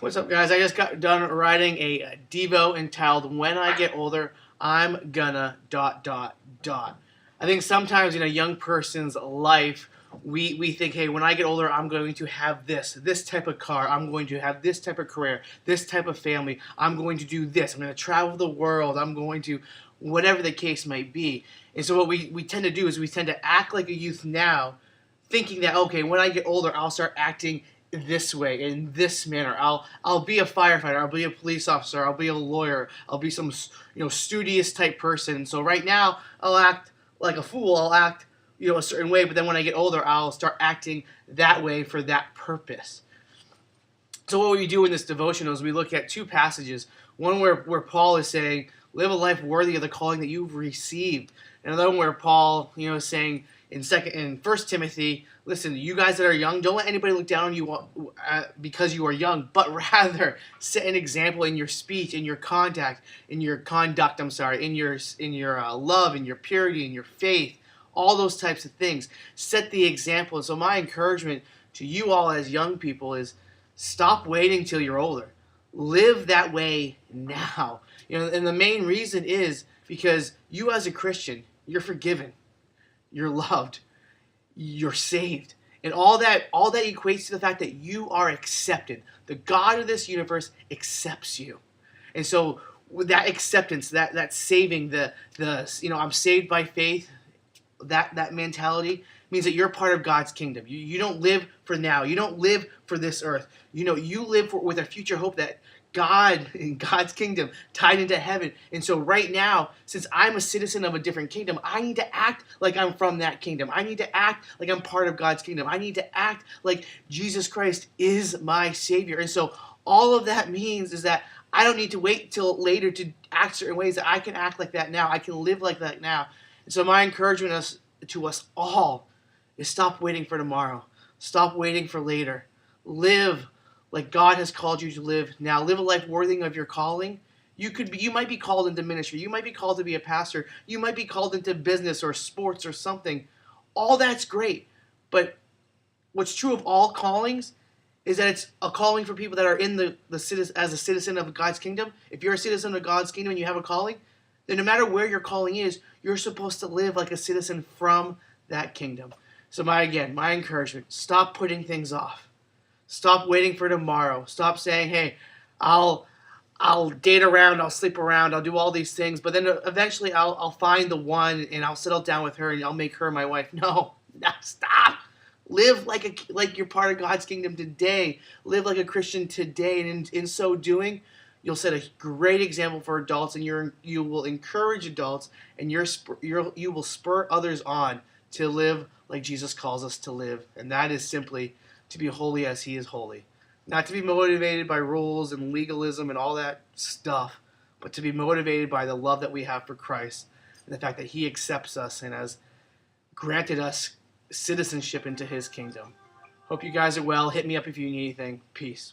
What's up, guys? I just got done writing a devo entitled "When I Get Older, I'm Gonna dot dot dot." I think sometimes in a young person's life, we think, hey, when I get older, I'm going to have this type of car. I'm going to have this type of career, this type of family. I'm going to do this. I'm going to travel the world. I'm going to, whatever the case might be. And so what we tend to do is we tend to act like a youth now, thinking that, okay, when I get older, I'll start acting this way, in this manner. I'll be a firefighter. I'll be a police officer. I'll be a lawyer. I'll be some studious type person. So right now, I'll act like a fool. I'll act a certain way. But then when I get older, I'll start acting that way for that purpose. So what we do in this devotional is we look at two passages. One where Paul is saying, live a life worthy of the calling that you've received. And another one where Paul, is saying in First Timothy, listen, you guys that are young, don't let anybody look down on you because you are young, but rather set an example in your speech, in your conduct, in your love, in your purity, in your faith, all those types of things. Set the example. And so my encouragement to you all as young people is stop waiting till you're older. Live that way now. And the main reason is because you as a Christian, you're forgiven. You're loved, you're saved. And all that equates to the fact that you are accepted. The God of this universe accepts you. And so with that acceptance, that saving, I'm saved by faith, that mentality means that you're part of God's kingdom. You don't live for now. You don't live for this earth. You live with a future hope that God in God's kingdom tied into heaven. And so right now, since I'm a citizen of a different kingdom, I need to act like I'm from that kingdom. I need to act like I'm part of God's kingdom. I need to act like Jesus Christ is my Savior. And so all of that means is that I don't need to wait till later to act certain ways, that I can act like that now. I can live like that now. And so my encouragement to us all is stop waiting for tomorrow. Stop waiting for later. Live like God has called you to live now. Live a life worthy of your calling. You might be called into ministry. You might be called to be a pastor. You might be called into business or sports or something. All that's great. But what's true of all callings is that it's a calling for people that are in as a citizen of God's kingdom. If you're a citizen of God's kingdom and you have a calling, then no matter where your calling is, you're supposed to live like a citizen from that kingdom. So my encouragement, stop putting things off. Stop waiting for tomorrow. Stop saying, hey, I'll date around, I'll sleep around, I'll do all these things, but then eventually I'll find the one and I'll settle down with her and I'll make her my wife. No, stop. Live like you're part of God's kingdom today. Live like a Christian today, and in so doing, you'll set a great example for adults, and you will encourage adults, and you will spur others on to live like Jesus calls us to live, and that is simply to be holy as he is holy. Not to be motivated by rules and legalism and all that stuff, but to be motivated by the love that we have for Christ and the fact that he accepts us and has granted us citizenship into his kingdom. Hope you guys are well. Hit me up if you need anything. Peace.